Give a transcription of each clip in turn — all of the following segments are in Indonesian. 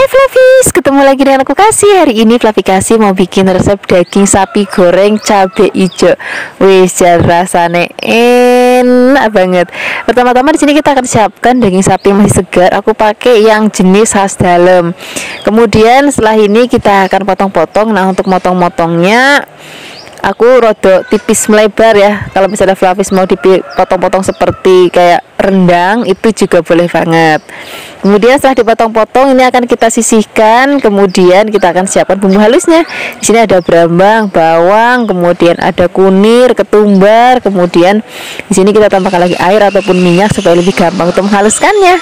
Hai Flavis, ketemu lagi dengan aku Kasih. Hari ini Flavi Kasih mau bikin resep daging sapi goreng cabai hijau. Wih, rasanya enak banget. Pertama-tama di sini kita akan siapkan daging sapi yang masih segar. Aku pakai yang jenis khas dalam. Kemudian setelah ini kita akan potong-potong. Nah, untuk motong-motongnya aku rodok tipis melebar ya. Kalau misalnya Flavis mau dipotong-potong seperti kayak rendang, itu juga boleh banget. Kemudian setelah dipotong-potong ini akan kita sisihkan. Kemudian kita akan siapkan bumbu halusnya. Di sini ada brambang, bawang, kemudian ada kunir, ketumbar. Kemudian di sini kita tambahkan lagi air ataupun minyak supaya lebih gampang untuk menghaluskannya.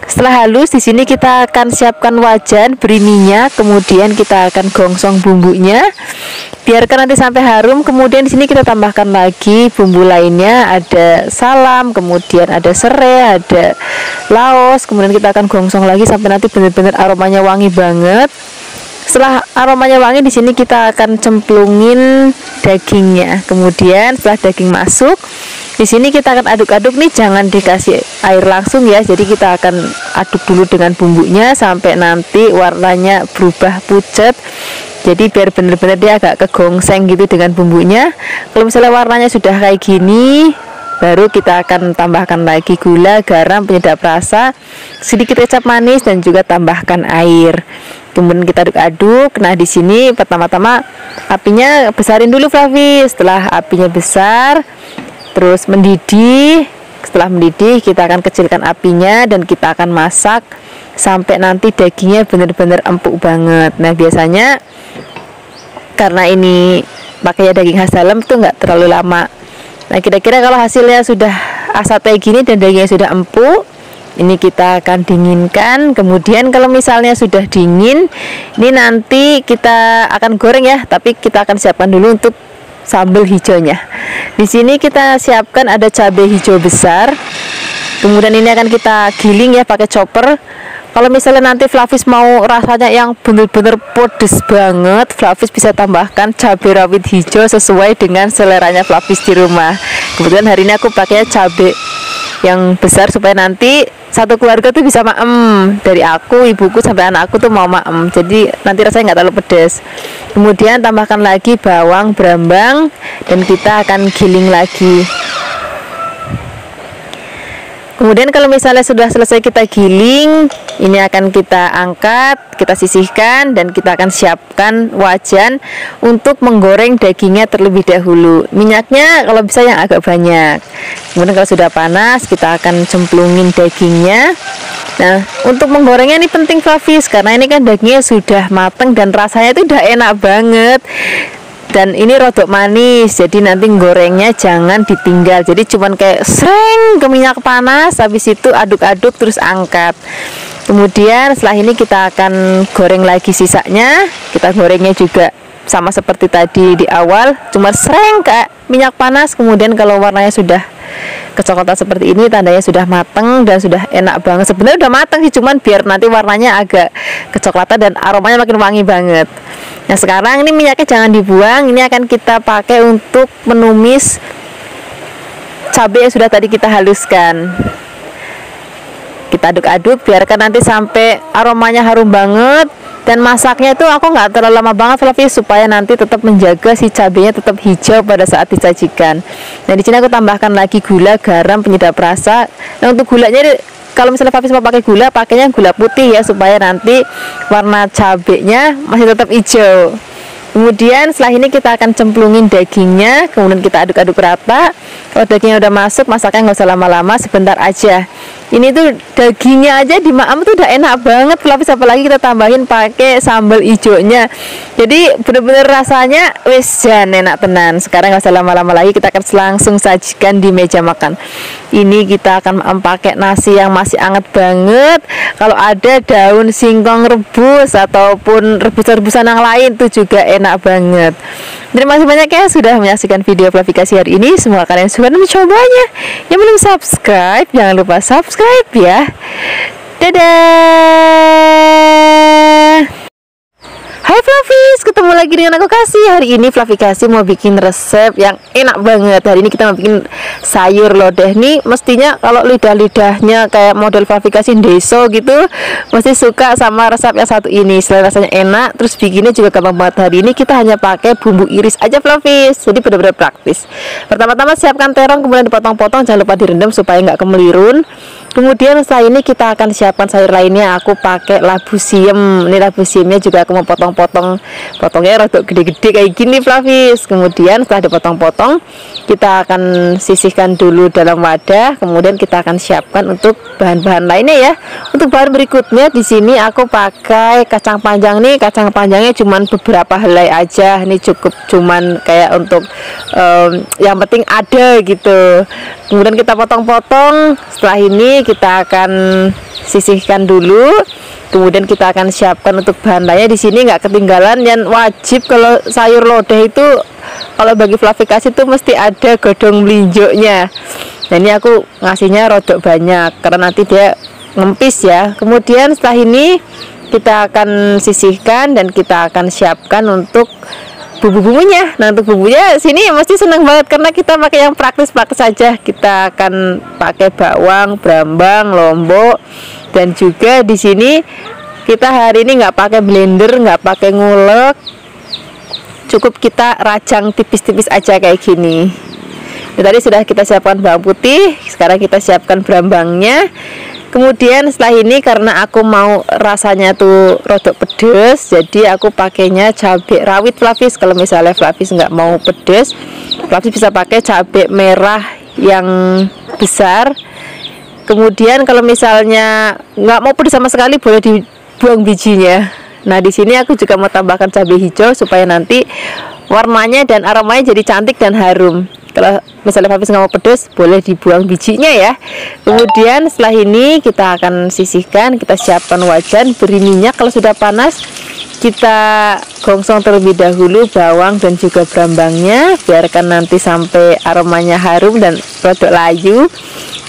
Setelah halus, di sini kita akan siapkan wajan, beri minyak, kemudian kita akan gongsong bumbunya. Biarkan nanti sampai harum. Kemudian di sini kita tambahkan lagi bumbu lainnya, ada salam, kemudian ada serai, ada laos. Kemudian kita akan gongsong lagi sampai nanti benar-benar aromanya wangi banget. Setelah aromanya wangi, di sini kita akan cemplungin dagingnya. Kemudian setelah daging masuk, di sini kita akan aduk-aduk nih, jangan dikasih air langsung ya. Jadi kita akan aduk dulu dengan bumbunya sampai nanti warnanya berubah pucat. Jadi biar benar-benar dia agak kegongseng gitu dengan bumbunya. Kalau misalnya warnanya sudah kayak gini, baru kita akan tambahkan lagi gula, garam, penyedap rasa, sedikit kecap manis, dan juga tambahkan air. Kemudian kita aduk-aduk. Nah, di sini pertama-tama apinya besarin dulu Flavi. Setelah apinya besar, terus mendidih. Setelah mendidih, kita akan kecilkan apinya dan kita akan masak sampai nanti dagingnya benar-benar empuk banget. Nah, biasanya karena ini pakainya daging khas dalam itu nggak terlalu lama. Nah, kira-kira kalau hasilnya sudah asat kayak gini dan dagingnya sudah empuk, ini kita akan dinginkan. Kemudian kalau misalnya sudah dingin, ini nanti kita akan goreng ya, tapi kita akan siapkan dulu untuk sambal hijaunya. Di sini kita siapkan ada cabai hijau besar. Kemudian ini akan kita giling ya pakai chopper. Kalau misalnya nanti Flavis mau rasanya yang benar-benar pedes banget, Flavis bisa tambahkan cabai rawit hijau sesuai dengan seleranya Flavis di rumah. Kemudian hari ini aku pakai cabai yang besar supaya nanti satu keluarga tuh bisa maem, dari aku, ibuku sampai anakku tuh mau maem, jadi nanti rasanya nggak terlalu pedas. Kemudian tambahkan lagi bawang, brambang, dan kita akan giling lagi. Kemudian kalau misalnya sudah selesai kita giling, ini akan kita angkat, kita sisihkan, dan kita akan siapkan wajan untuk menggoreng dagingnya terlebih dahulu. Minyaknya kalau bisa yang agak banyak. Kemudian kalau sudah panas, kita akan cemplungin dagingnya. Nah, untuk menggorengnya ini penting Flavis, karena ini kan dagingnya sudah mateng dan rasanya itu udah enak banget. Dan ini rodok manis, jadi nanti gorengnya jangan ditinggal. Jadi cuman kayak sreng ke minyak panas, habis itu aduk-aduk terus angkat. Kemudian setelah ini kita akan goreng lagi sisanya. Kita gorengnya juga sama seperti tadi di awal, cuma sreng ke minyak panas. Kemudian kalau warnanya sudah kecoklatan seperti ini, tandanya sudah mateng dan sudah enak banget. Sebenarnya udah mateng sih, cuman biar nanti warnanya agak kecoklatan dan aromanya makin wangi banget. Nah, sekarang ini minyaknya jangan dibuang. Ini akan kita pakai untuk menumis cabai yang sudah tadi kita haluskan. Kita aduk-aduk, biarkan nanti sampai aromanya harum banget. Dan masaknya itu aku nggak terlalu lama banget Flavis, supaya nanti tetap menjaga si cabenya tetap hijau pada saat disajikan. Nah, di sini aku tambahkan lagi gula, garam, penyedap rasa. Nah, untuk gulanya kalau misalnya Flavis mau pakai gula, pakainya gula putih ya, supaya nanti warna cabenya masih tetap hijau. Kemudian setelah ini kita akan cemplungin dagingnya, kemudian kita aduk-aduk rata. Kalau dagingnya udah masuk, masaknya nggak usah lama-lama, sebentar aja. Ini tuh dagingnya aja di maem tuh udah enak banget Flavis, apalagi kita tambahin pakai sambal hijaunya. Jadi bener-bener rasanya wis jan enak tenan. Sekarang nggak usah lama-lama lagi, kita akan langsung sajikan di meja makan. Ini kita akan pakai nasi yang masih hangat banget. Kalau ada daun singkong rebus ataupun rebus-rebusan yang lain tuh juga enak banget. Terima kasih banyak ya sudah menyaksikan video Flavi Kasih hari ini. Semoga kalian suka dan mencobanya. Yang belum subscribe, jangan lupa subscribe ya. Dadah. Hai Flavi. Fluffy, ketemu lagi dengan aku Kasih. Hari ini Fluffy Kasih mau bikin resep yang enak banget. Hari ini kita mau bikin sayur lodeh. Nih mestinya kalau lidah-lidahnya kayak model Fluffy Kasih deso gitu, mesti suka sama resep yang satu ini. Selain rasanya enak, terus bikinnya juga gampang banget. Hari ini kita hanya pakai bumbu iris aja Fluffy, jadi benar-benar praktis. Pertama-tama siapkan terong, kemudian dipotong-potong, jangan lupa direndam supaya nggak kemelirun. Kemudian setelah ini kita akan siapkan sayur lainnya. Aku pakai labu siam. Ini labu siamnya juga aku mau potong-potong, potongnya rada gede-gede kayak gini Fluffy. Kemudian setelah dipotong-potong, kita akan sisihkan dulu dalam wadah. Kemudian kita akan siapkan untuk bahan-bahan lainnya ya. Untuk bahan berikutnya di sini aku pakai kacang panjang nih. Kacang panjangnya cuman beberapa helai aja. Ini cukup cuman kayak untuk yang penting ada gitu. Kemudian kita potong-potong. Setelah ini kita akan sisihkan dulu. Kemudian kita akan siapkan untuk bahan lainnya. Di sini nggak ketinggalan yang wajib kalau sayur lodeh itu, kalau bagi Fluffy Kasih itu mesti ada godong melinjoknya. Nah ini aku ngasihnya rodok banyak karena nanti dia ngempis ya. Kemudian setelah ini kita akan sisihkan dan kita akan siapkan untuk bumbu-bumbunya. Nah untuk bumbunya sini mesti seneng banget karena kita pakai yang praktis-praktis saja. Kita akan pakai bawang, brambang, lombok, dan juga di sini kita hari ini nggak pakai blender, nggak pakai ngulek, cukup kita rajang tipis-tipis aja kayak gini. Nah, tadi sudah kita siapkan bawang putih, sekarang kita siapkan brambangnya. Kemudian setelah ini karena aku mau rasanya tuh rodok pedes, jadi aku pakainya cabai rawit Fluffy. Kalau misalnya Fluffy nggak mau pedes, Fluffy bisa pakai cabai merah yang besar. Kemudian kalau misalnya nggak mau pedes sama sekali, boleh dibuang bijinya. Nah di sini aku juga mau tambahkan cabai hijau supaya nanti warnanya dan aromanya jadi cantik dan harum. Kalau misalnya Fluffy nggak mau pedas, boleh dibuang bijinya ya. Kemudian setelah ini kita akan sisihkan, kita siapkan wajan, beri minyak. Kalau sudah panas, kita gongsong terlebih dahulu bawang dan juga brambangnya, biarkan nanti sampai aromanya harum dan rodok layu.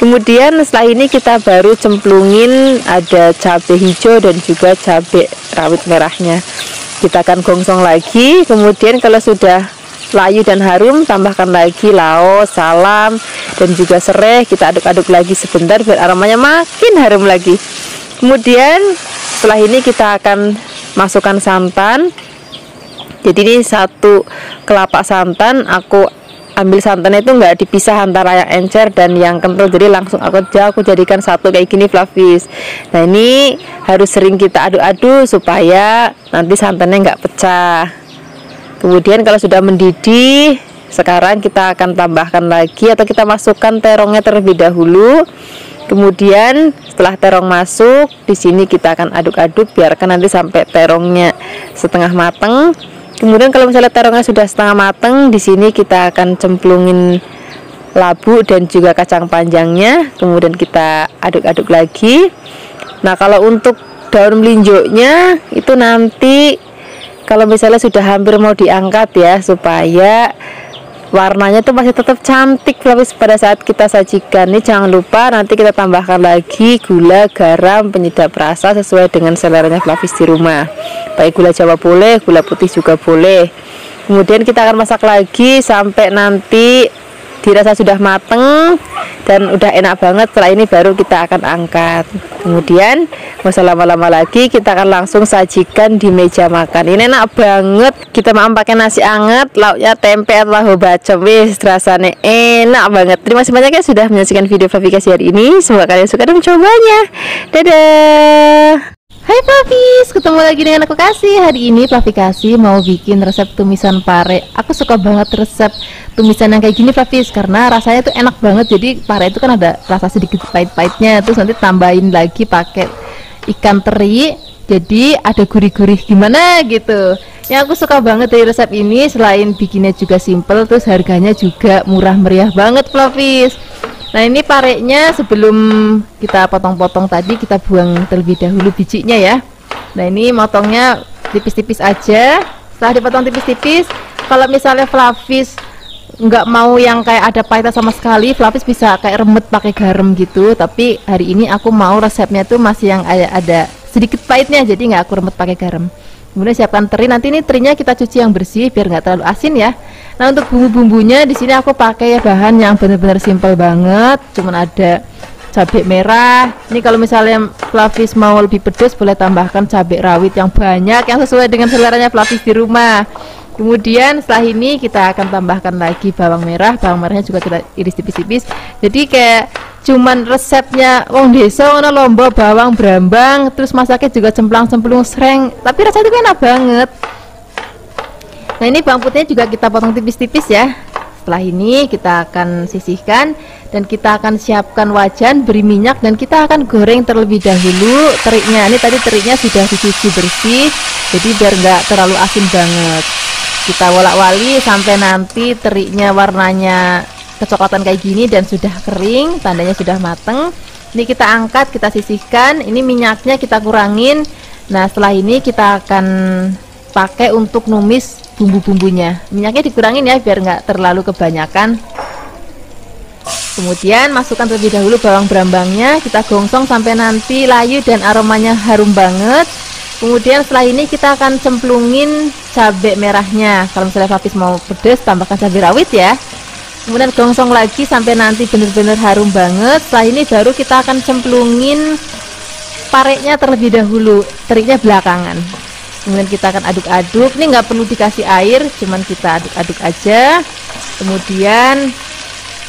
Kemudian setelah ini kita baru cemplungin ada cabai hijau dan juga cabai rawit merahnya. Kita akan gongsong lagi. Kemudian kalau sudah layu dan harum, tambahkan lagi laos, salam, dan juga serai. Kita aduk-aduk lagi sebentar biar aromanya makin harum lagi. Kemudian setelah ini kita akan masukkan santan. Jadi ini 1 kelapa santan. Aku ambil santannya itu nggak dipisah antara yang encer dan yang kental, jadi langsung aku jadikan satu kayak gini Fluffy. Nah ini harus sering kita aduk-aduk supaya nanti santannya nggak pecah. Kemudian kalau sudah mendidih, sekarang kita akan tambahkan lagi atau kita masukkan terongnya terlebih dahulu. Kemudian setelah terong masuk, di sini kita akan aduk-aduk biarkan nanti sampai terongnya setengah mateng. Kemudian kalau misalnya terongnya sudah setengah mateng, di sini kita akan cemplungin labu dan juga kacang panjangnya. Kemudian kita aduk-aduk lagi. Nah kalau untuk daun melinjoknya itu nanti kalau misalnya sudah hampir mau diangkat ya, supaya warnanya tuh masih tetap cantik Fluffy pada saat kita sajikan. Ini jangan lupa nanti kita tambahkan lagi gula, garam, penyedap rasa sesuai dengan seleranya Fluffy di rumah. Baik gula Jawa boleh, gula putih juga boleh. Kemudian kita akan masak lagi sampai nanti dirasa sudah mateng dan udah enak banget. Setelah ini baru kita akan angkat. Kemudian nggak usah lama-lama lagi, kita akan langsung sajikan di meja makan. Ini enak banget. Kita mau pakai nasi anget, lauknya tempe atau tahu bacem. Wis rasanya enak banget. Terima kasih banyak ya sudah menyaksikan video Fluffy Kasih hari ini. Semoga kalian suka dan mencobanya. Dadah. Hai Fluffy, ketemu lagi dengan aku Kasih. Hari ini Fluffy Kasih mau bikin resep tumisan pare. Aku suka banget resep tumisan yang kayak gini Fluffy, karena rasanya tuh enak banget. Jadi pare itu kan ada rasa sedikit pahit-pahitnya, terus nanti tambahin lagi pakai ikan teri, jadi ada gurih-gurih gimana gitu. Yang aku suka banget dari resep ini, selain bikinnya juga simple, terus harganya juga murah meriah banget Fluffy. Nah ini parenya sebelum kita potong-potong tadi, kita buang terlebih dahulu bijinya ya. Nah ini motongnya tipis-tipis aja. Setelah dipotong tipis-tipis, kalau misalnya Fluffy nggak mau yang kayak ada pahitnya sama sekali, Fluffy bisa kayak remet pakai garam gitu. Tapi hari ini aku mau resepnya tuh masih yang ada sedikit pahitnya, jadi nggak aku remet pakai garam. Kemudian siapkan teri, nanti ini terinya kita cuci yang bersih biar nggak terlalu asin ya. Nah untuk bumbu-bumbunya di sini aku pakai ya bahan yang benar-benar simple banget, cuman ada cabai merah. Ini kalau misalnya Flavis mau lebih pedas boleh tambahkan cabai rawit yang banyak yang sesuai dengan seleranya Flavis di rumah. Kemudian setelah ini kita akan tambahkan lagi bawang merah. Bawang merahnya juga kita iris tipis-tipis. Jadi kayak cuman resepnya wong desa ngono lomba bawang brambang, terus masaknya juga cemplang-cemplung sreng, tapi rasanya itu enak banget. Nah ini bawang putihnya juga kita potong tipis-tipis ya. Setelah ini kita akan sisihkan dan kita akan siapkan wajan, beri minyak, dan kita akan goreng terlebih dahulu teriknya. Ini tadi teriknya sudah dicuci bersih, jadi biar nggak terlalu asin banget. Kita wolak-wali sampai nanti teriknya warnanya kecoklatan kayak gini dan sudah kering, tandanya sudah mateng. Ini kita angkat, kita sisihkan. Ini minyaknya kita kurangin. Nah setelah ini kita akan pakai untuk numis bumbu-bumbunya. Minyaknya dikurangin ya biar nggak terlalu kebanyakan. Kemudian masukkan terlebih dahulu bawang brambangnya, kita gongsong sampai nanti layu dan aromanya harum banget. Kemudian setelah ini kita akan cemplungin cabai merahnya. Kalau misalnya Flavis mau pedas tambahkan cabai rawit ya. Kemudian gongsong lagi sampai nanti benar-benar harum banget. Setelah ini baru kita akan cemplungin pareknya terlebih dahulu, teriknya belakangan. Kemudian kita akan aduk-aduk. Ini nggak perlu dikasih air, cuman kita aduk-aduk aja. Kemudian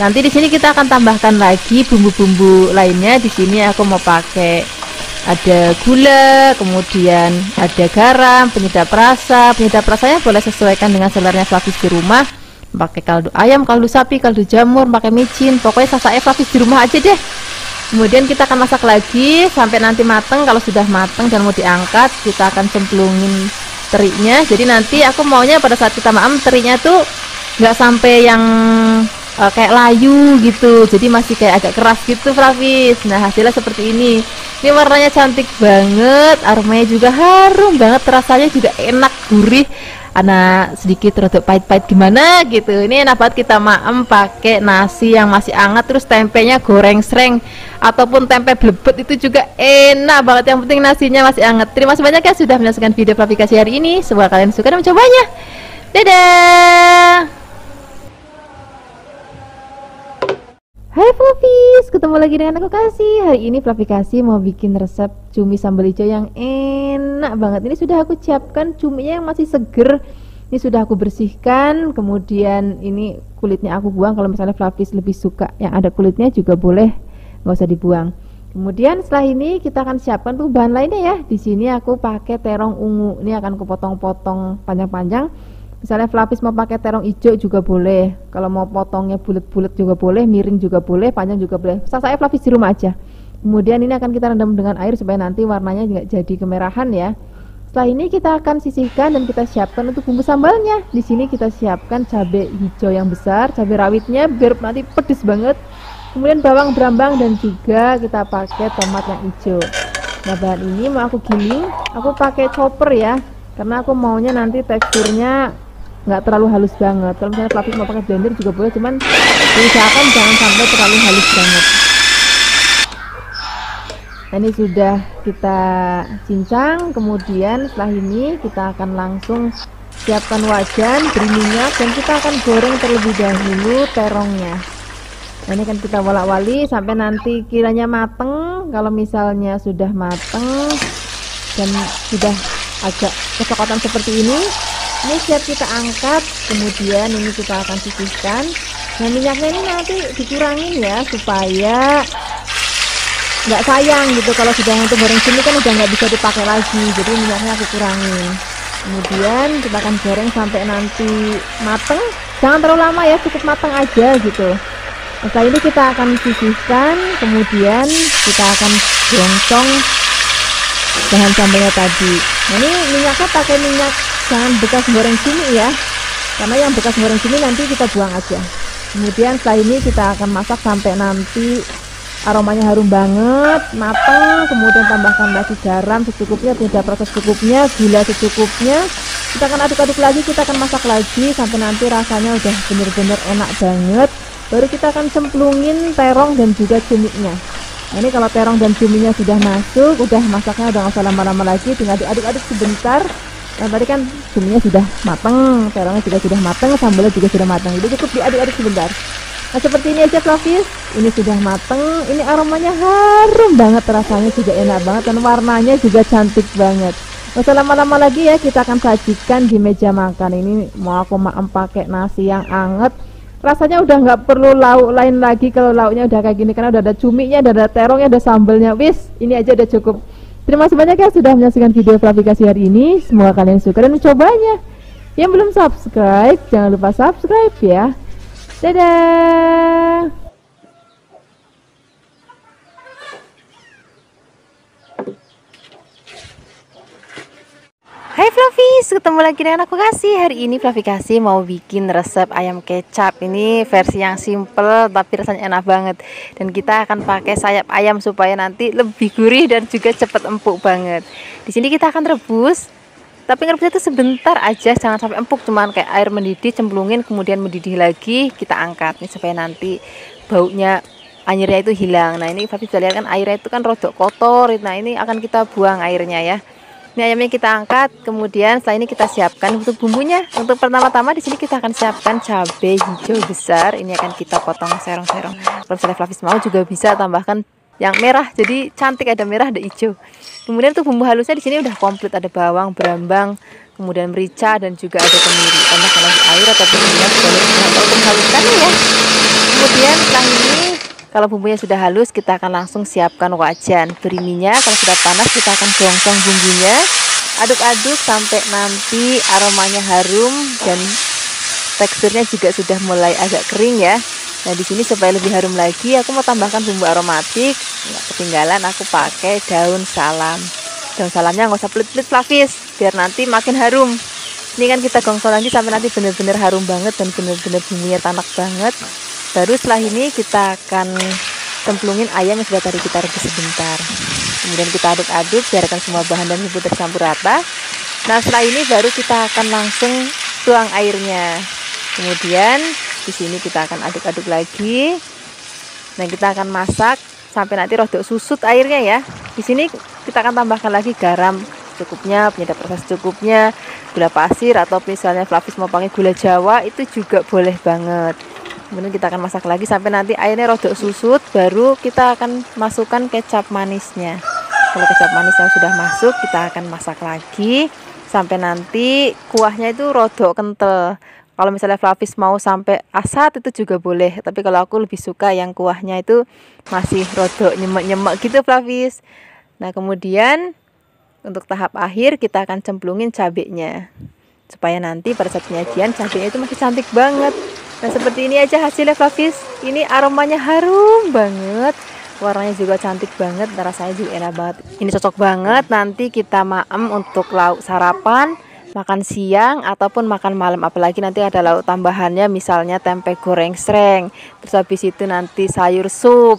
nanti di sini kita akan tambahkan lagi bumbu-bumbu lainnya. Di sini aku mau pakai ada gula, kemudian ada garam, penyedap rasa. Penyedap rasanya boleh sesuaikan dengan seleranya Flavis di rumah. Pakai kaldu ayam, kaldu sapi, kaldu jamur, pakai micin, pokoknya sasai Flavis di rumah aja deh. Kemudian kita akan masak lagi sampai nanti mateng. Kalau sudah mateng dan mau diangkat, kita akan cemplungin teriknya. Jadi nanti aku maunya pada saat kita maem teriknya tuh nggak sampai yang kayak layu gitu, jadi masih kayak agak keras gitu Flavis. Nah hasilnya seperti ini. Ini warnanya cantik banget, aromanya juga harum banget, rasanya juga enak, gurih, ana sedikit rada pahit-pahit gimana gitu. Ini enak banget kita maem pakai nasi yang masih hangat, terus tempenya goreng sreng ataupun tempe blebet itu juga enak banget. Yang penting nasinya masih hangat. Terima kasih banyak ya sudah menyaksikan video aplikasi hari ini. Semoga kalian suka dan mencobanya. Dadah. Hai Flavis, ketemu lagi dengan aku Kasih. Hari ini Flavis mau bikin resep cumi sambal hijau yang enak banget. Ini sudah aku siapkan cuminya yang masih seger. Ini sudah aku bersihkan. Kemudian ini kulitnya aku buang. Kalau misalnya Flavis lebih suka yang ada kulitnya juga boleh, nggak usah dibuang. Kemudian setelah ini kita akan siapkan tuh bahan lainnya ya. Di sini aku pakai terong ungu. Ini akan aku potong-potong panjang-panjang. Misalnya Flavis mau pakai terong hijau juga boleh. Kalau mau potongnya bulat-bulat juga boleh, miring juga boleh, panjang juga boleh. Saya Flavis di rumah aja. Kemudian ini akan kita rendam dengan air supaya nanti warnanya nggak jadi kemerahan ya. Setelah ini kita akan sisihkan dan kita siapkan untuk bumbu sambalnya. Di sini kita siapkan cabai hijau yang besar, cabai rawitnya biar nanti pedes banget. Kemudian bawang brambang dan juga kita pakai tomat yang hijau. Nah bahan ini mau aku giling, aku pakai chopper ya, karena aku maunya nanti teksturnya nggak terlalu halus banget. Kalau misalnya Flavis mau pakai blender juga boleh, cuman diusahakan jangan sampai terlalu halus banget. Nah ini sudah kita cincang. Kemudian setelah ini kita akan langsung siapkan wajan, beri minyak, dan kita akan goreng terlebih dahulu terongnya. Nah ini kan kita wolak-wali sampai nanti kiranya mateng. Kalau misalnya sudah mateng dan sudah agak kecoklatan seperti ini siap kita angkat. Kemudian ini kita akan sisihkan. Nah minyaknya ini nanti dikurangin ya supaya nggak sayang gitu. Kalau sudah untuk goreng sini kan udah nggak bisa dipakai lagi, jadi minyaknya aku kurangin. Kemudian kita akan goreng sampai nanti mateng. Jangan terlalu lama ya, cukup mateng aja gitu. Setelah ini kita akan sisihkan. Kemudian kita akan gongsong bahan sambalnya tadi. Nah ini minyaknya pakai minyak jangan bekas goreng cumi ya, karena yang bekas goreng cumi nanti kita buang aja. Kemudian setelah ini kita akan masak sampai nanti aromanya harum banget, matang. Kemudian tambahkan lagi garam secukupnya, penyedap rasa secukupnya, gula secukupnya. Kita akan aduk-aduk lagi, kita akan masak lagi sampai nanti rasanya udah bener-bener enak banget. Baru kita akan cemplungin terong dan juga cuminya. Nah ini kalau terong dan cuminya sudah masuk, udah masaknya udah nggak usah lama-lama lagi, tinggal diaduk-aduk sebentar. Nah, tadi kan cuminya sudah mateng, terongnya juga sudah mateng, sambalnya juga sudah mateng. Jadi cukup diaduk-aduk sebentar. Nah, seperti ini aja Flavis. Ini sudah mateng. Ini aromanya harum banget, rasanya juga enak banget, dan warnanya juga cantik banget. Nggak usah lama-lama lagi ya, kita akan sajikan di meja makan. Ini mau aku maem pakai nasi yang anget. Rasanya udah nggak perlu lauk lain lagi. Kalau lauknya udah kayak gini, karena udah ada cuminya, udah ada terongnya, ada sambalnya. Wis, ini aja udah cukup. Terima kasih banyak ya sudah menyaksikan video klarifikasi hari ini. Semoga kalian suka dan mencobanya. Yang belum subscribe, jangan lupa subscribe ya. Dadah. Hai Flavis, ketemu lagi dengan aku Kasih. Hari ini Flavikasi mau bikin resep ayam kecap. Ini versi yang simple tapi rasanya enak banget. Dan kita akan pakai sayap ayam supaya nanti lebih gurih dan juga cepat empuk banget. Di sini kita akan rebus, tapi ngerebusnya itu sebentar aja, jangan sampai empuk, cuman kayak air mendidih, cemplungin, kemudian mendidih lagi, kita angkat nih supaya nanti baunya airnya itu hilang. Nah ini Flavis bisa lihat kan airnya itu kan rodok kotor. Nah ini akan kita buang airnya ya. Ini ayamnya kita angkat, kemudian setelah ini kita siapkan untuk bumbunya. Untuk pertama-tama di sini kita akan siapkan cabai hijau besar. Ini akan kita potong serong-serong. Kalau misalnya Flavis mau juga bisa tambahkan yang merah, jadi cantik, ada merah, ada hijau. Kemudian untuk bumbu halusnya di sini udah komplit, ada bawang, brambang, kemudian merica dan juga ada kemiri. Tambahkan lagi air ataupun minyak boleh untuk menghaluskan ya. Kemudian setelah ini kalau bumbunya sudah halus, kita akan langsung siapkan wajan. Beri minyak, kalau sudah panas kita akan gongsong bumbunya. Aduk-aduk sampai nanti aromanya harum dan teksturnya juga sudah mulai agak kering ya. Nah di sini supaya lebih harum lagi, aku mau tambahkan bumbu aromatik. Nggak ketinggalan, aku pakai daun salam. Daun salamnya nggak usah pelit-pelit Flavis, biar nanti makin harum. Ini kan kita gongsong lagi sampai nanti benar-benar harum banget dan benar-benar bumbunya tanak banget. Baru setelah ini kita akan cemplungin ayam yang sudah tadi kita rebus sebentar. Kemudian kita aduk-aduk, biarkan semua bahan dan bumbu tercampur rata. Nah setelah ini baru kita akan langsung tuang airnya. Kemudian di sini kita akan aduk-aduk lagi. Nah kita akan masak sampai nanti rodok susut airnya ya. Di sini kita akan tambahkan lagi garam cukupnya, penyedap rasa secukupnya, gula pasir, atau misalnya Flavis mau pakai gula Jawa itu juga boleh banget. Kemudian kita akan masak lagi sampai nanti airnya rodok susut, baru kita akan masukkan kecap manisnya. Kalau kecap manisnya sudah masuk, kita akan masak lagi sampai nanti kuahnya itu rodok kental. Kalau misalnya Flavis mau sampai asat itu juga boleh, tapi kalau aku lebih suka yang kuahnya itu masih rodok nyemek-nyemek gitu Flavis. Nah kemudian untuk tahap akhir kita akan cemplungin cabenya supaya nanti pada saat penyajian cabenya itu masih cantik banget. Nah seperti ini aja hasilnya Flavis. Ini aromanya harum banget, warnanya juga cantik banget, rasanya juga enak banget. Ini cocok banget nanti kita maem untuk lauk sarapan, makan siang, ataupun makan malam. Apalagi nanti ada lauk tambahannya, misalnya tempe goreng sreng, terus habis itu nanti sayur sup,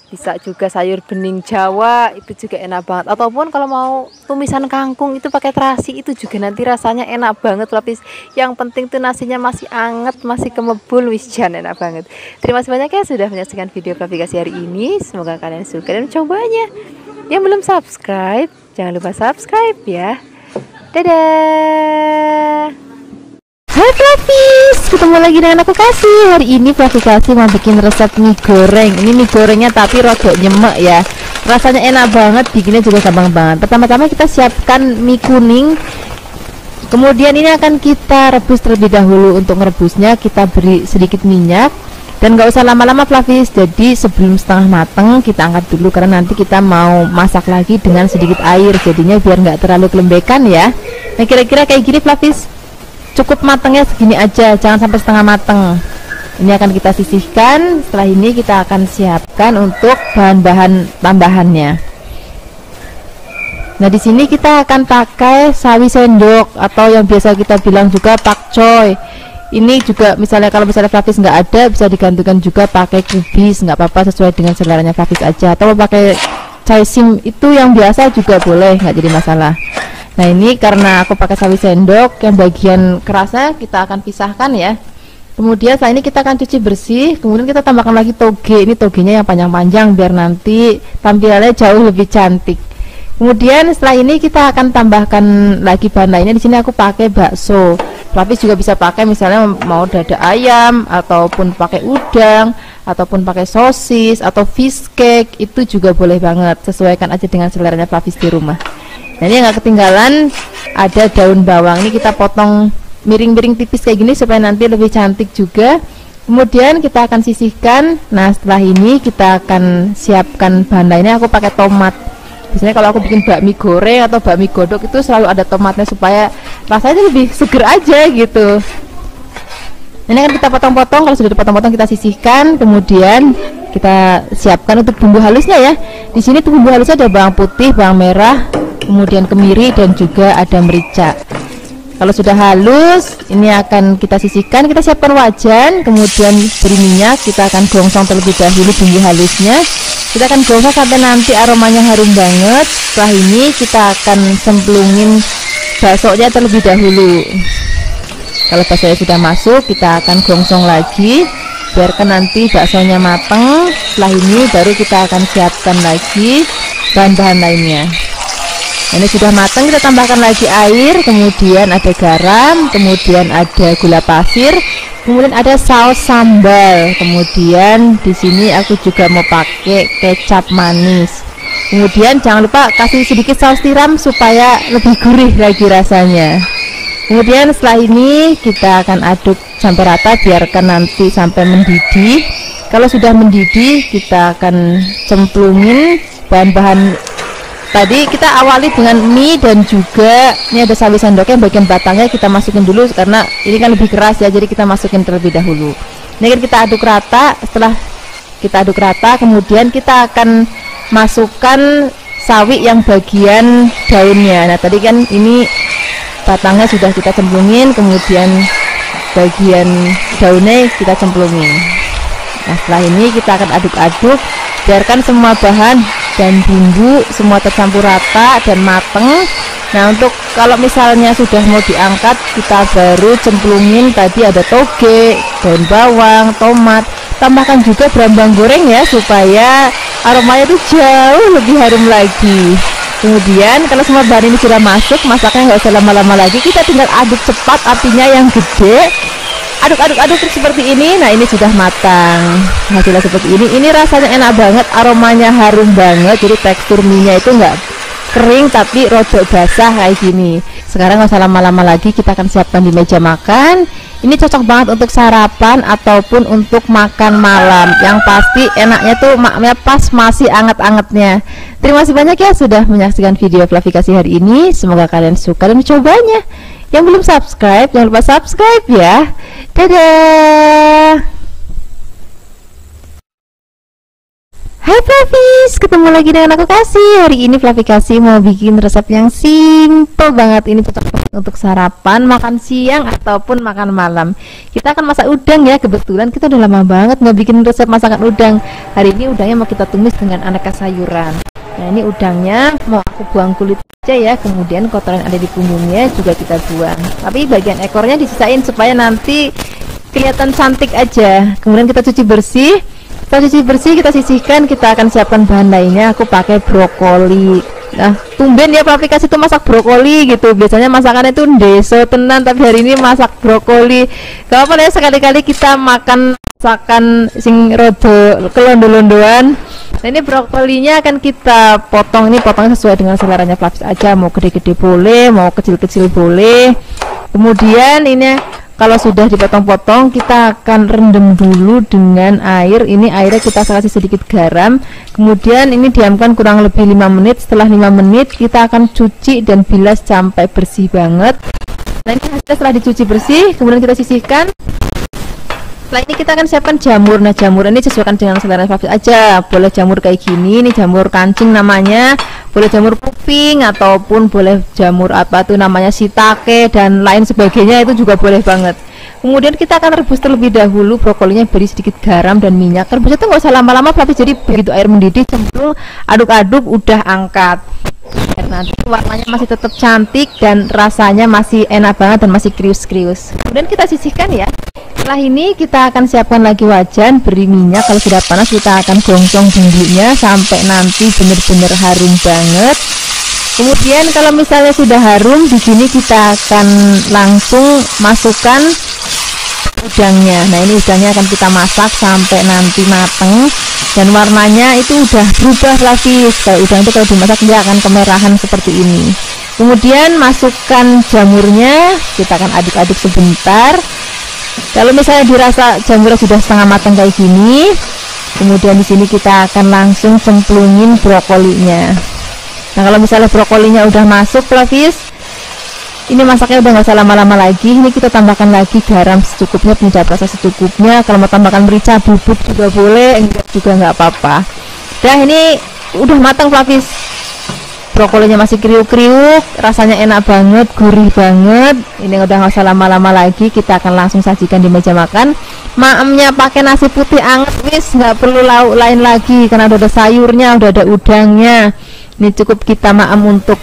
bisa juga sayur bening Jawa, itu juga enak banget. Ataupun kalau mau tumisan kangkung itu pakai terasi, itu juga nanti rasanya enak banget Flavis. Yang penting tuh nasinya masih anget, masih kemebul, wis jan enak banget. Terima kasih banyak ya sudah menyaksikan video klarifikasi hari ini. Semoga kalian suka dan mencobanya. Yang belum subscribe, jangan lupa subscribe ya. Dadah. Hai Flavis, ketemu lagi dengan aku Kasih. Hari ini Flavikasi mau bikin resep mie goreng. Ini mie gorengnya tapi rodok nyemek ya. Rasanya enak banget, bikinnya juga gampang banget. Pertama-tama kita siapkan mie kuning. Kemudian ini akan kita rebus terlebih dahulu. Untuk merebusnya kita beri sedikit minyak. Dan gak usah lama-lama Flavis. Jadi sebelum setengah mateng kita angkat dulu, karena nanti kita mau masak lagi dengan sedikit air. Jadinya biar gak terlalu kelembekan ya. Nah kira-kira kayak gini Flavis. Cukup matangnya segini aja, jangan sampai setengah mateng. Ini akan kita sisihkan. Setelah ini kita akan siapkan untuk bahan-bahan tambahannya. Nah di sini kita akan pakai sawi sendok atau yang biasa kita bilang juga pakcoy. Ini juga misalnya kalau misalnya Flavis nggak ada, bisa digantikan juga pakai kubis, nggak apa-apa, sesuai dengan seleranya Flavis aja. Atau pakai caisim itu yang biasa juga boleh, nggak jadi masalah. Nah ini karena aku pakai sawi sendok, yang bagian kerasnya kita akan pisahkan ya. Kemudian setelah ini kita akan cuci bersih. Kemudian kita tambahkan lagi toge. Ini togenya yang panjang-panjang biar nanti tampilannya jauh lebih cantik. Kemudian setelah ini kita akan tambahkan lagi bahan lainnya. Di sini aku pakai bakso. Flavis juga bisa pakai misalnya mau dada ayam, ataupun pakai udang, ataupun pakai sosis atau fish cake, itu juga boleh banget. Sesuaikan aja dengan seleranya Flavis di rumah. Nah, ini nggak ketinggalan ada daun bawang. Ini kita potong miring-miring tipis kayak gini supaya nanti lebih cantik juga. Kemudian kita akan sisihkan. Nah, setelah ini kita akan siapkan bahan lainnya. Aku pakai tomat. Biasanya kalau aku bikin bakmi goreng atau bakmi godok itu selalu ada tomatnya supaya rasanya lebih seger aja gitu. Ini kan kita potong-potong. Kalau sudah dipotong-potong kita sisihkan. Kemudian kita siapkan untuk bumbu halusnya ya. Di sini tuh bumbu halusnya ada bawang putih, bawang merah, kemudian kemiri, dan juga ada merica. Kalau sudah halus, ini akan kita sisihkan. Kita siapkan wajan, kemudian beri minyak. Kita akan gongsong terlebih dahulu bumbu halusnya. Kita akan gongsong sampai nanti aromanya harum banget. Setelah ini kita akan cemplungin baksonya terlebih dahulu. Kalau baksonya sudah masuk, kita akan gongsong lagi, biarkan nanti baksonya matang. Setelah ini baru kita akan siapkan lagi bahan-bahan lainnya. Ini sudah matang, kita tambahkan lagi air, kemudian ada garam, kemudian ada gula pasir, kemudian ada saus sambal. Kemudian di sini aku juga mau pakai kecap manis. Kemudian jangan lupa kasih sedikit saus tiram supaya lebih gurih lagi rasanya. Kemudian setelah ini kita akan aduk sampai rata, biarkan nanti sampai mendidih. Kalau sudah mendidih, kita akan cemplungin bahan-bahan tadi. Kita awali dengan mie, dan juga ini ada sawi sendoknya bagian batangnya kita masukin dulu karena ini kan lebih keras ya, jadi kita masukin terlebih dahulu. Ini kan kita aduk rata. Setelah kita aduk rata, kemudian kita akan masukkan sawi yang bagian daunnya. Nah, tadi kan ini batangnya sudah kita cemplungin, kemudian bagian daunnya kita cemplungin. Nah, setelah ini kita akan aduk-aduk, biarkan semua bahan dan bumbu semua tercampur rata dan mateng. Nah, untuk kalau misalnya sudah mau diangkat, kita baru cemplungin tadi ada toge, daun bawang, tomat. Tambahkan juga berambang goreng ya, supaya aromanya itu jauh lebih harum lagi. Kemudian kalau semua bahan ini sudah masuk, masaknya nggak usah lama-lama lagi, kita tinggal aduk cepat, apinya yang gede. Aduk-aduk-aduk seperti ini. Nah, ini sudah matang. Hasilnya seperti ini rasanya enak banget, aromanya harum banget. Jadi tekstur mie-nya itu nggak kering tapi rodok basah kayak gini. Sekarang nggak usah lama-lama lagi, kita akan siapkan di meja makan. Ini cocok banget untuk sarapan ataupun untuk makan malam. Yang pasti enaknya tuh maknya pas masih anget-angetnya. Terima kasih banyak ya sudah menyaksikan video Flavikasi hari ini. Semoga kalian suka dan mencobanya. Yang belum subscribe, jangan lupa subscribe ya. Dadah. Hai Flavis, ketemu lagi dengan aku Kasih. Hari ini Flavikasi mau bikin resep yang simple banget. Ini cocok banget untuk sarapan, makan siang, ataupun makan malam. Kita akan masak udang ya. Kebetulan kita udah lama banget nggak bikin resep masakan udang. Hari ini udangnya mau kita tumis dengan aneka sayuran. Nah, ini udangnya mau aku buang kulit aja ya, kemudian kotoran ada di punggungnya juga kita buang. Tapi bagian ekornya disisain supaya nanti kelihatan cantik aja. Kemudian kita cuci bersih. Setelah cuci bersih, kita sisihkan. Kita akan siapkan bahan lainnya. Aku pakai brokoli. Nah, tumben ya aplikasi itu masak brokoli gitu. Biasanya masakannya itu ndeso tenan, tapi hari ini masak brokoli. Gak apa-apa ya, sekali-kali kita makan masakan sing rodo kelondo-londoan. Nah, ini brokolinya akan kita potong. Ini potongnya sesuai dengan seleranya Flavis aja, mau gede-gede boleh, mau kecil-kecil boleh. Kemudian ini kalau sudah dipotong-potong, kita akan rendam dulu dengan air. Ini airnya kita kasih sedikit garam. Kemudian ini diamkan kurang lebih 5 menit. Setelah 5 menit kita akan cuci dan bilas sampai bersih banget. Nah, ini hasilnya setelah dicuci bersih, kemudian kita sisihkan. Setelah ini kita akan siapkan jamur. Nah, jamur ini sesuaikan dengan selera Flavis aja. Boleh jamur kayak gini, ini jamur kancing namanya. Boleh jamur kuping, ataupun boleh jamur apa tuh namanya shiitake dan lain sebagainya, itu juga boleh banget. Kemudian kita akan rebus terlebih dahulu. Brokolinya beri sedikit garam dan minyak. Rebusnya tuh nggak usah lama-lama Flavis, jadi begitu air mendidih cemplung, aduk-aduk, udah angkat. Nanti warnanya masih tetap cantik dan rasanya masih enak banget dan masih krius-krius. Kemudian kita sisihkan ya. Setelah ini kita akan siapkan lagi wajan, beri minyak. Kalau sudah panas kita akan gongsong bumbunya sampai nanti benar-benar harum banget. Kemudian kalau misalnya sudah harum, di sini kita akan langsung masukkan udangnya. Nah, ini udangnya akan kita masak sampai nanti mateng dan warnanya itu udah berubah lapis. Kalau udang itu kalau dimasak dia akan kemerahan seperti ini. Kemudian masukkan jamurnya, kita akan aduk-aduk sebentar. Kalau misalnya dirasa jamurnya sudah setengah matang kayak gini, kemudian di sini kita akan langsung cemplungin brokolinya. Nah, kalau misalnya brokolinya udah masuk lapis, ini masaknya udah nggak usah lama-lama lagi. Ini kita tambahkan lagi garam secukupnya, penyedap rasa secukupnya. Kalau mau tambahkan merica bubuk juga boleh, enggak juga nggak apa-apa. Nah, ini udah matang lapis. Brokolinya masih kriuk-kriuk, rasanya enak banget, gurih banget. Ini udah nggak usah lama-lama lagi, kita akan langsung sajikan di meja makan. Maemnya pakai nasi putih anget, wis nggak perlu lauk lain lagi karena udah ada sayurnya, udah ada udangnya. Ini cukup kita maem untuk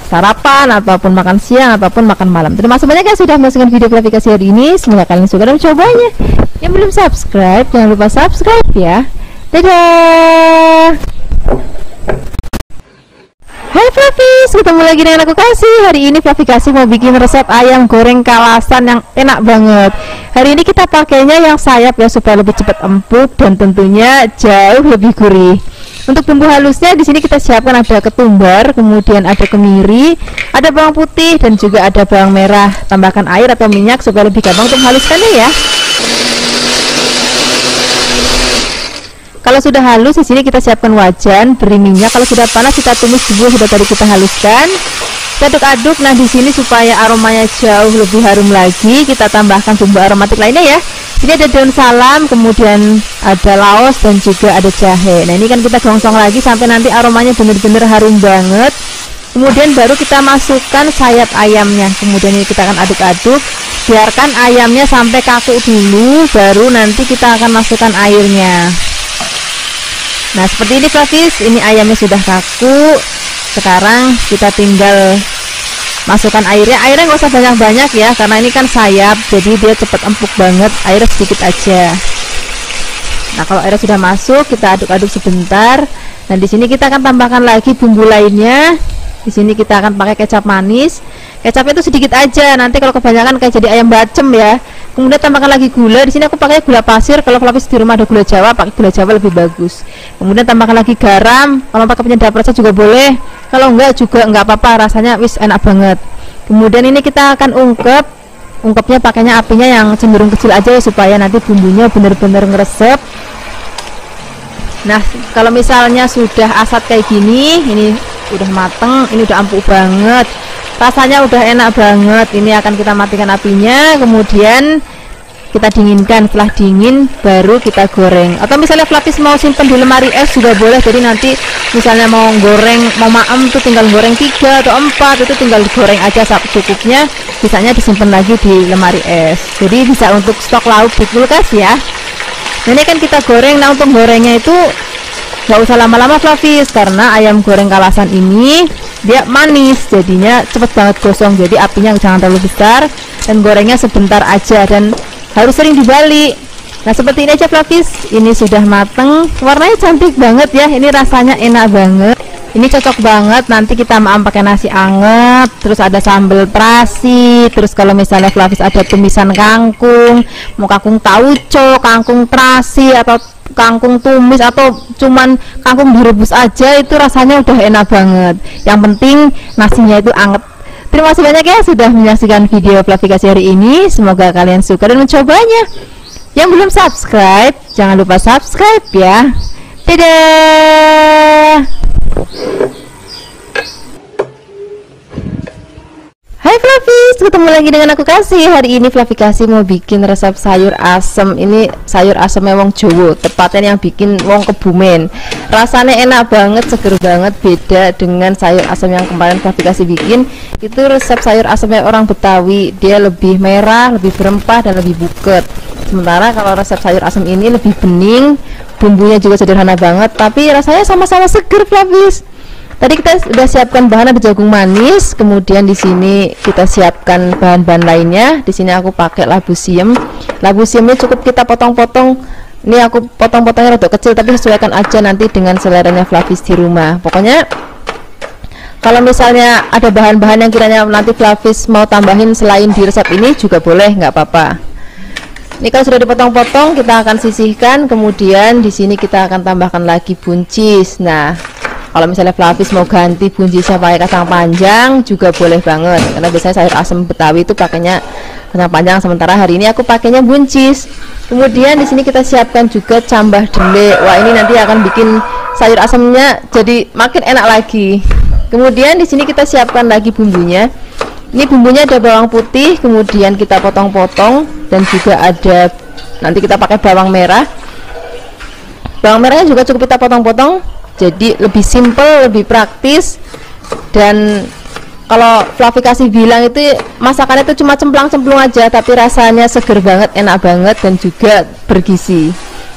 sarapan ataupun makan siang ataupun makan malam. Terima kasih banyak yang sudah menyaksikan video klarifikasi hari ini. Semoga kalian suka dan mencobanya. Yang belum subscribe, jangan lupa subscribe ya. Dadah. Hai Flavis, ketemu lagi dengan aku Kasih. Hari ini Flavi Kasih mau bikin resep ayam goreng kalasan yang enak banget. Hari ini kita pakainya yang sayap ya supaya lebih cepat empuk dan tentunya jauh lebih gurih. Untuk bumbu halusnya di sini kita siapkan ada ketumbar, kemudian ada kemiri, ada bawang putih dan juga ada bawang merah. Tambahkan air atau minyak supaya lebih gampang untuk haluskannya ya. Kalau sudah halus di sini kita siapkan wajan, beri minyak. Kalau sudah panas kita tumis dulu, sudah tadi kita haluskan. Kita aduk-aduk. Nah, di sini supaya aromanya jauh lebih harum lagi, kita tambahkan bumbu aromatik lainnya ya. Ini ada daun salam, kemudian ada laos dan juga ada jahe. Nah, ini kan kita gongsong lagi sampai nanti aromanya benar-benar harum banget. Kemudian baru kita masukkan sayap ayamnya. Kemudian ini kita akan aduk-aduk. Biarkan ayamnya sampai kaku dulu, baru nanti kita akan masukkan airnya. Nah, seperti ini Flavis, ini ayamnya sudah kaku. Sekarang kita tinggal masukkan airnya. Airnya nggak usah banyak-banyak ya, karena ini kan sayap, jadi dia cepat empuk banget. Airnya sedikit aja. Nah, kalau airnya sudah masuk, kita aduk-aduk sebentar. Nah, di sini kita akan tambahkan lagi bumbu lainnya. Di sini kita akan pakai kecap manis. Kecapnya itu sedikit aja, nanti kalau kebanyakan kayak jadi ayam bacem ya. Kemudian tambahkan lagi gula. Di sini aku pakai gula pasir. Kalau Flavis di rumah ada gula Jawa, pakai gula Jawa lebih bagus. Kemudian tambahkan lagi garam. Kalau pakai penyedap rasa juga boleh. Kalau enggak juga enggak apa-apa, rasanya wis enak banget. Kemudian ini kita akan ungkep. Ungkepnya pakainya apinya yang cenderung kecil aja ya, supaya nanti bumbunya benar-benar ngeresep. Nah, kalau misalnya sudah asat kayak gini, ini udah mateng, ini udah empuk banget. Rasanya udah enak banget. Ini akan kita matikan apinya, kemudian kita dinginkan. Setelah dingin baru kita goreng. Atau misalnya Flavis mau simpen di lemari es juga boleh. Jadi nanti misalnya mau goreng, mau maem tuh tinggal goreng 3 atau 4, itu tinggal goreng aja secukupnya. Bisanya disimpan lagi di lemari es. Jadi bisa untuk stok lauk di kulkas ya. Nah, ini kan kita goreng. Nah, untuk gorengnya itu nggak usah lama-lama Flavis, karena ayam goreng kalasan ini dia manis, jadinya cepet banget gosong. Jadi apinya jangan terlalu besar dan gorengnya sebentar aja dan harus sering dibalik. Nah, seperti ini aja Flavis. Ini sudah mateng, warnanya cantik banget ya. Ini rasanya enak banget. Ini cocok banget nanti kita maam pakai nasi anget, terus ada sambal terasi, terus kalau misalnya Flavis ada tumisan kangkung, mau kangkung tauco, kangkung terasi atau kangkung tumis atau cuman kangkung direbus aja, itu rasanya udah enak banget. Yang penting nasinya itu anget. Terima kasih banyak ya sudah menyaksikan video klarifikasi hari ini. Semoga kalian suka dan mencobanya. Yang belum subscribe, jangan lupa subscribe ya. Dadah. Hai Flavis, ketemu lagi dengan aku Kasih. Hari ini Flavi Kasih mau bikin resep sayur asem. Ini sayur asemnya wong Jowo, tepatnya yang bikin wong Kebumen. Rasanya enak banget, seger banget, beda dengan sayur asem yang kemarin Flavi Kasih bikin. Itu resep sayur asemnya orang Betawi, dia lebih merah, lebih berempah dan lebih buket. Sementara kalau resep sayur asem ini lebih bening, bumbunya juga sederhana banget, tapi rasanya sama-sama seger Flavis. Tadi kita sudah siapkan bahan, ada jagung manis, kemudian di sini kita siapkan bahan-bahan lainnya. Di sini aku pakai labu siam. Labu siamnya cukup kita potong-potong. Ini aku potong-potongnya rada kecil, tapi sesuaikan aja nanti dengan seleranya Flavis di rumah. Pokoknya Kalau misalnya ada bahan-bahan yang kiranya nanti Flavis mau tambahin selain di resep ini juga boleh, nggak apa-apa. Ini kalau sudah dipotong-potong kita akan sisihkan, kemudian di sini kita akan tambahkan lagi buncis. Nah, kalau misalnya Flavis mau ganti buncisnya pakai kacang panjang juga boleh banget, karena biasanya sayur asam Betawi itu pakainya kacang panjang, sementara hari ini aku pakainya buncis. Kemudian di sini kita siapkan juga cambah dele. Wah, ini nanti akan bikin sayur asamnya jadi makin enak lagi. Kemudian di sini kita siapkan lagi bumbunya. Ini bumbunya ada bawang putih, kemudian kita potong-potong, dan juga ada nanti kita pakai bawang merah. Bawang merahnya juga cukup kita potong-potong, jadi lebih simple, lebih praktis. Dan kalau Flavi kasih bilang itu masakannya itu cuma cemplang-cemplung aja, tapi rasanya seger banget, enak banget, dan juga bergizi.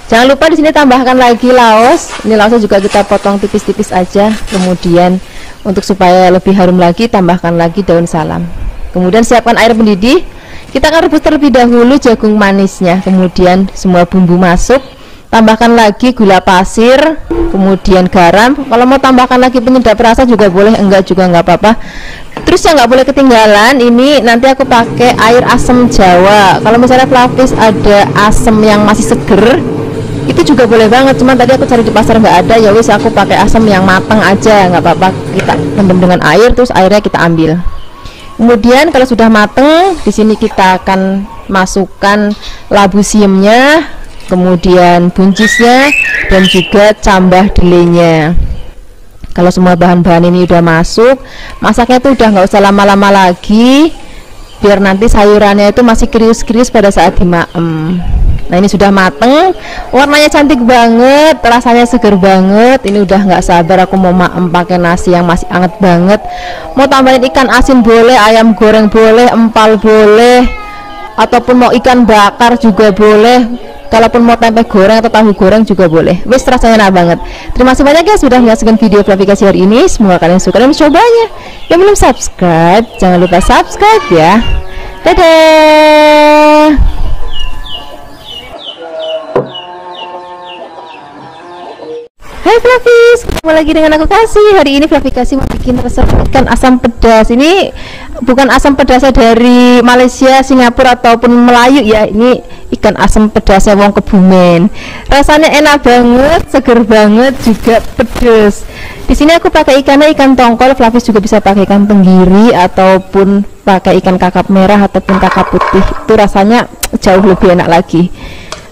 Jangan lupa di sini tambahkan lagi laos. Ini laosnya juga kita potong tipis-tipis aja. Kemudian untuk supaya lebih harum lagi, tambahkan lagi daun salam. Kemudian siapkan air mendidih. Kita akan rebus terlebih dahulu jagung manisnya. Kemudian semua bumbu masuk. Tambahkan lagi gula pasir, kemudian garam. Kalau mau tambahkan lagi penyedap rasa juga boleh, enggak juga nggak apa-apa. Terus yang nggak boleh ketinggalan, ini nanti aku pakai air asam Jawa. Kalau misalnya Flavis ada asam yang masih seger, itu juga boleh banget. Cuman tadi aku cari di pasar nggak ada, ya wis aku pakai asam yang matang aja, nggak apa-apa. Kita rendam dengan air, terus airnya kita ambil. Kemudian kalau sudah mateng, di sini kita akan masukkan labu siemnya, kemudian buncisnya, dan juga cambah delenya. Kalau semua bahan-bahan ini udah masuk, masaknya tuh udah nggak usah lama-lama lagi, biar nanti sayurannya itu masih krius-krius pada saat dimaem. Nah, ini sudah mateng, warnanya cantik banget, rasanya seger banget. Ini udah nggak sabar aku mau maem pakai nasi yang masih anget banget. Mau tambahin ikan asin boleh, ayam goreng boleh, empal boleh, ataupun mau ikan bakar juga boleh. Kalaupun mau tempe goreng atau tahu goreng juga boleh. Wes, rasanya enak banget. Terima kasih banyak ya sudah menyaksikan video Flavi hari ini. Semoga kalian suka dan mencobanya. Yang belum subscribe, jangan lupa subscribe ya. Dadah. Hai Flavis, ketemu lagi dengan aku Kasih. Hari ini Flavi mau bikin resep ikan asam pedas. Ini bukan asam pedasnya dari Malaysia, Singapura ataupun Melayu ya. Ini ikan asam pedasnya wong Kebumen. Rasanya enak banget, seger banget, juga pedas. Di sini aku pakai ikannya ikan tongkol. Flavis juga bisa pakai ikan tenggiri ataupun pakai ikan kakap merah ataupun kakap putih. Itu rasanya jauh lebih enak lagi.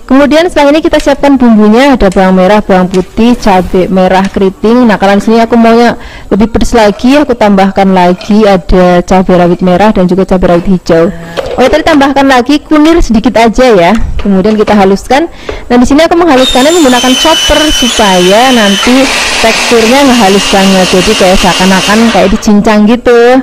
Kemudian setelah ini kita siapkan bumbunya, ada bawang merah, bawang putih, cabai merah keriting. Nah, kalau di sini aku maunya lebih pedas lagi, aku tambahkan lagi ada cabai rawit merah dan juga cabai rawit hijau. Oh ya, tadi tambahkan lagi kunir sedikit aja ya. Kemudian kita haluskan. Nah, di sini aku menghaluskannya menggunakan chopper supaya nanti teksturnya nggak halus banget. Jadi kayak seakan-akan kayak dicincang gitu.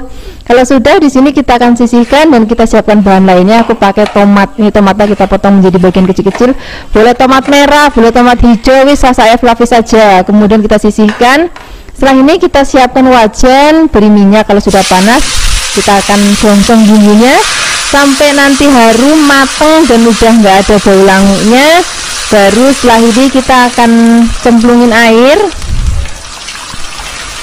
Kalau sudah, di sini kita akan sisihkan dan kita siapkan bahan lainnya. Aku pakai tomat. Ini tomatnya kita potong menjadi bagian kecil-kecil. Boleh tomat merah, boleh tomat hijau, wis saya Flavis saja. Kemudian kita sisihkan. Setelah ini kita siapkan wajan, beri minyak. Kalau sudah panas, kita akan gongsong bumbunya sampai nanti harum, matang dan udah nggak ada bau languknya. Baru setelah ini kita akan cemplungin air.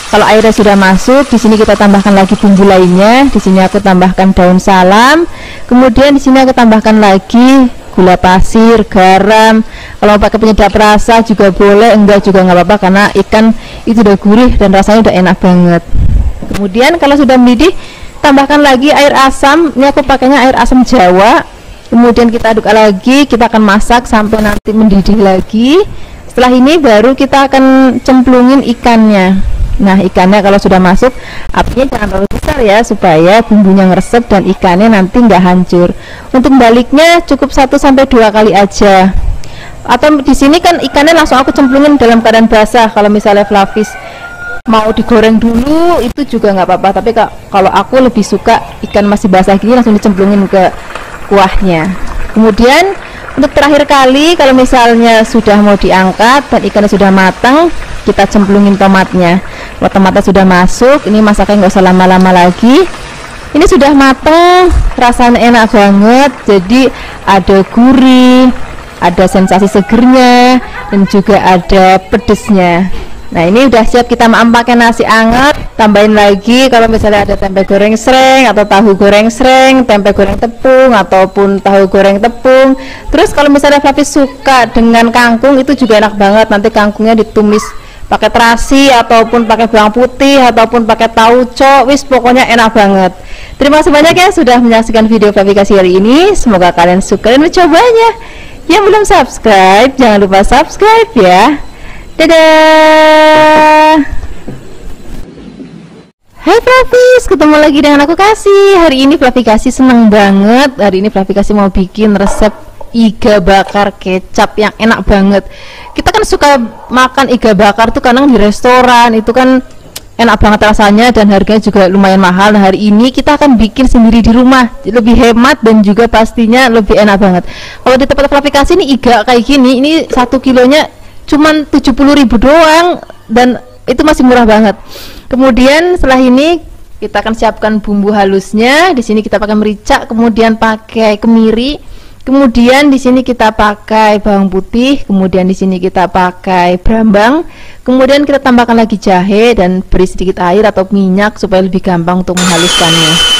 Kalau airnya sudah masuk, di sini kita tambahkan lagi bumbu lainnya. Di sini aku tambahkan daun salam. Kemudian di sini aku tambahkan lagi gula pasir, garam. Kalau mau pakai penyedap rasa juga boleh, enggak juga nggak apa-apa karena ikan itu udah gurih dan rasanya udah enak banget. Kemudian kalau sudah mendidih, tambahkan lagi air asam. Ini aku pakainya air asam Jawa. Kemudian kita aduk lagi, kita akan masak sampai nanti mendidih lagi. Setelah ini baru kita akan cemplungin ikannya. Nah, ikannya kalau sudah masuk, apinya jangan terlalu besar ya, supaya bumbunya ngeresep dan ikannya nanti nggak hancur. Untuk baliknya cukup 1-2 kali aja. Atau di sini kan ikannya langsung aku cemplungin dalam keadaan basah. Kalau misalnya Flavis mau digoreng dulu itu juga nggak apa-apa. Tapi kalau aku lebih suka ikan masih basah gini langsung dicemplungin ke kuahnya. Kemudian untuk terakhir kali, kalau misalnya sudah mau diangkat dan ikannya sudah matang, kita cemplungin tomatnya. Kalau tomatnya sudah masuk, ini masaknya nggak usah lama-lama lagi. Ini sudah matang, rasanya enak banget. Jadi ada gurih, ada sensasi segernya, dan juga ada pedesnya. Nah ini udah siap kita makan pakai nasi anget. Tambahin lagi kalau misalnya ada tempe goreng sereng atau tahu goreng sereng, tempe goreng tepung ataupun tahu goreng tepung. Terus kalau misalnya Fluffy suka dengan kangkung, itu juga enak banget. Nanti kangkungnya ditumis pakai terasi ataupun pakai bawang putih ataupun pakai tauco, wis pokoknya enak banget. Terima kasih banyak ya sudah menyaksikan video Fluffy kasih hari ini. Semoga kalian suka dan mencobanya. Yang belum subscribe, jangan lupa subscribe ya. Dadah. Hai Fluffy, ketemu lagi dengan aku Kasih. Hari ini Fluffy Kasih seneng banget. Hari ini Fluffy Kasih mau bikin resep iga bakar kecap yang enak banget. Kita kan suka makan iga bakar tuh kadang di restoran, itu kan enak banget rasanya dan harganya juga lumayan mahal. Nah hari ini kita akan bikin sendiri di rumah, lebih hemat dan juga pastinya lebih enak banget. Kalau di tempat Fluffy Kasih ini iga kayak gini, ini 1 kilonya cuman 70.000 doang dan itu masih murah banget. Kemudian setelah ini kita akan siapkan bumbu halusnya. Di sini kita pakai merica, kemudian pakai kemiri, kemudian di sini kita pakai bawang putih, kemudian di sini kita pakai brambang, kemudian kita tambahkan lagi jahe dan beri sedikit air atau minyak supaya lebih gampang untuk menghaluskannya.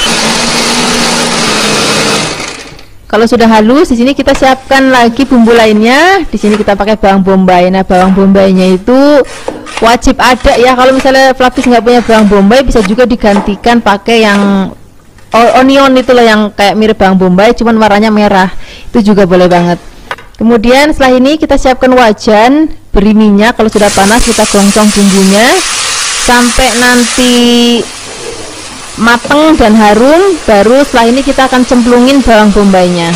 Kalau sudah halus, di sini kita siapkan lagi bumbu lainnya. Di sini kita pakai bawang bombay. Nah, bawang bombaynya itu wajib ada ya. Kalau misalnya Fluffy nggak punya bawang bombay, bisa juga digantikan pakai yang onion itu loh, yang kayak mirip bawang bombay, cuman warnanya merah. Itu juga boleh banget. Kemudian setelah ini kita siapkan wajan, beri minyak. Kalau sudah panas, kita gongsong bumbunya sampai nanti mateng dan harum. Baru setelah ini kita akan cemplungin bawang bombaynya.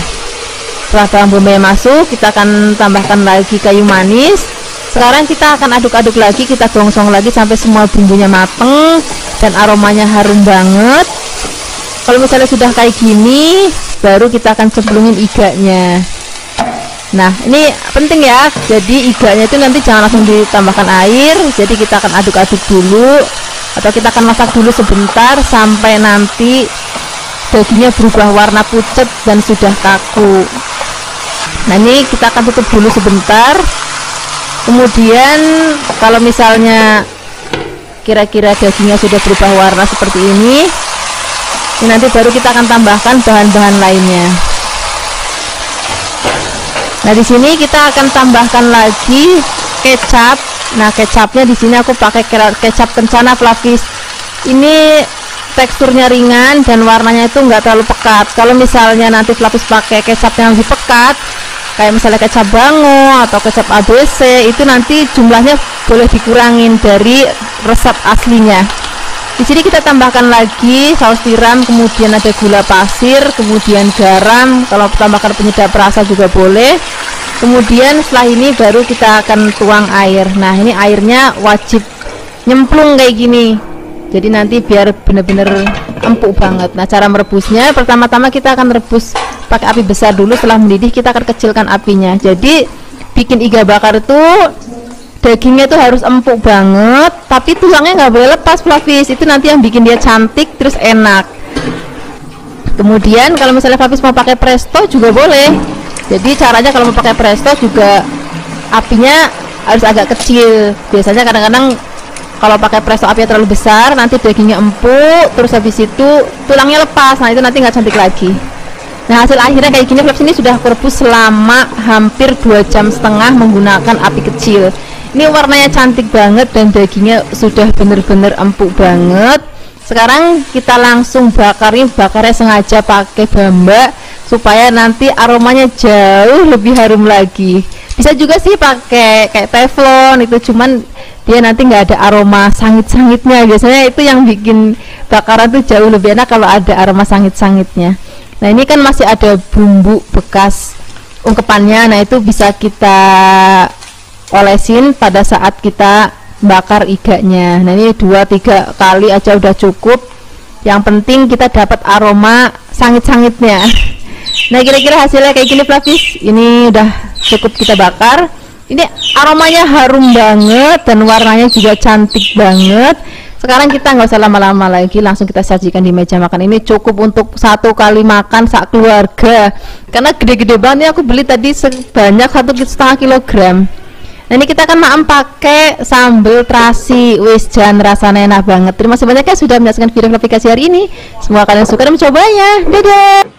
Setelah bawang bombay masuk, kita akan tambahkan lagi kayu manis. Sekarang kita akan aduk-aduk lagi, kita gongsong lagi sampai semua bumbunya mateng dan aromanya harum banget. Kalau misalnya sudah kayak gini, baru kita akan cemplungin iganya. Nah ini penting ya, jadi iganya itu nanti jangan langsung ditambahkan air, jadi kita akan aduk-aduk dulu atau kita akan masak dulu sebentar sampai nanti dagingnya berubah warna pucat dan sudah kaku. Nah ini kita akan tutup dulu sebentar. Kemudian kalau misalnya kira-kira dagingnya sudah berubah warna seperti ini nanti baru kita akan tambahkan bahan-bahan lainnya. Nah di sini kita akan tambahkan lagi kecap. Nah kecapnya di sini aku pakai kecap kencana Fluffy. Ini teksturnya ringan dan warnanya itu enggak terlalu pekat. Kalau misalnya nanti Fluffy pakai kecap yang lebih pekat, kayak misalnya kecap bango atau kecap ABC, itu nanti jumlahnya boleh dikurangin dari resep aslinya. Di sini kita tambahkan lagi saus tiram, kemudian ada gula pasir, kemudian garam. Kalau tambahkan penyedap rasa juga boleh. Kemudian setelah ini baru kita akan tuang air. Nah ini airnya wajib nyemplung kayak gini, jadi nanti biar bener-bener empuk banget. Nah cara merebusnya, pertama-tama kita akan rebus pakai api besar dulu. Setelah mendidih kita akan kecilkan apinya. Jadi bikin iga bakar itu dagingnya itu harus empuk banget, tapi tulangnya nggak boleh lepas Fluffy. Itu nanti yang bikin dia cantik terus enak. Kemudian kalau misalnya Fluffy mau pakai presto juga boleh. Jadi caranya kalau mau pakai presto juga apinya harus agak kecil. Biasanya kadang-kadang kalau pakai presto apinya terlalu besar, nanti dagingnya empuk, terus habis itu tulangnya lepas. Nah itu nanti nggak cantik lagi. Nah hasil akhirnya kayak gini. Fluffy ini sudah aku rebus selama hampir 2,5 jam menggunakan api kecil. Ini warnanya cantik banget dan dagingnya sudah bener-bener empuk banget. Sekarang kita langsung bakar. Ini bakarnya sengaja pakai bamba supaya nanti aromanya jauh lebih harum lagi. Bisa juga sih pakai kayak teflon, itu cuman dia nanti nggak ada aroma sangit-sangitnya. Biasanya itu yang bikin bakaran tuh jauh lebih enak kalau ada aroma sangit-sangitnya. Nah ini kan masih ada bumbu bekas ungkepannya. Nah itu bisa kita olesin pada saat kita bakar iganya. Nah ini 2-3 kali aja udah cukup. Yang penting kita dapat aroma sangit-sangitnya. Nah kira-kira hasilnya kayak gini Fluffy. Ini udah cukup kita bakar. Ini aromanya harum banget dan warnanya juga cantik banget. Sekarang kita nggak usah lama-lama lagi, langsung kita sajikan di meja makan. Ini cukup untuk 1 kali makan sak keluarga, karena gede-gede banget. Aku beli tadi sebanyak 1,5 kilogram. Nah, ini kita akan makan pakai sambal terasi. Wis jan rasanya enak banget. Terima kasih banyak ya sudah menyaksikan video aplikasi hari ini. Semoga kalian suka dan mencobanya. Dadah.